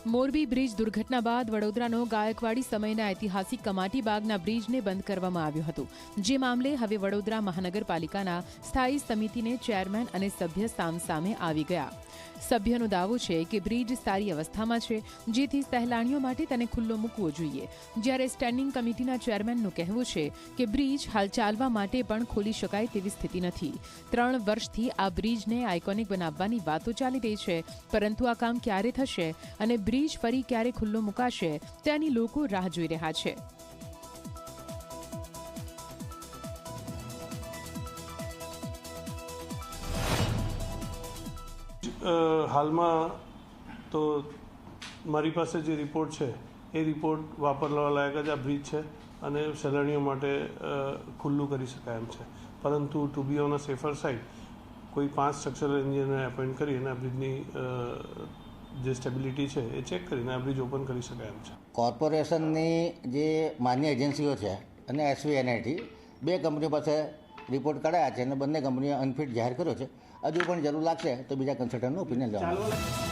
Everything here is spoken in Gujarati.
મોરબી બ્રિજ દુર્ઘટના બાદ વડોદરાનો ગાયકવાડી સમયના ઐતિહાસિક કમાટીબાગના બ્રિજને બંધ કરવામાં આવ્યો હતો, જે મામલે હવે વડોદરા મહાનગરપાલિકાના સ્થાયી સમિતિને ચેરમેન અને સભ્ય સામસામે આવી ગયા. સભ્યનો દાવો છે કે બ્રિજ સારી અવસ્થામાં છે, જેથી સહેલાણીઓ માટે તેને ખુલ્લો મૂકવો જોઈએ, જ્યારે સ્ટેન્ડિંગ કમિટીના ચેરમેનનું કહેવું છે કે બ્રિજ હાલ ચાલવા માટે પણ ખોલી શકાય તેવી સ્થિતિ નથી. 3 વર્ષથી આ બ્રિજને આઇકોનિક બનાવવાની વાતો ચાલી રહી છે, પરંતુ આ કામ ક્યારે થશે અને બ્રિજ ફરી ક્યારે ખુલ્લો મુકાશે તેની લોકો રાહ જોઈ રહ્યા છે. હાલમાં તો મારી પાસે જે રિપોર્ટ છે એ રિપોર્ટ વાપરવા લાયક જ આ બ્રિજ છે અને સહેલાણીઓ માટે ખુલ્લું કરી શકાય એમ છે. પરંતુ to be on a safer side કોઈ 5 સ્ટ્રક્ચરલ એન્જિનિયરને એપોઇન્ટ કરી અને આ બ્રિજની જે સ્ટેબિલિટી છે એ ચેક કરીને આ બ્રિજ ઓપન કરી શકાય એમ છે. કોર્પોરેશનની જે માન્ય એજન્સીઓ છે અને SVNIT 2 કંપનીઓ પાસે રિપોર્ટ કઢાયા છે અને બંને કંપનીઓ અનફિટ જાહેર કર્યો છે. હજુ પણ જરૂર લાગશે તો બીજા કન્સલ્ટન્ટનું ઓપિનિયન લેવાનું.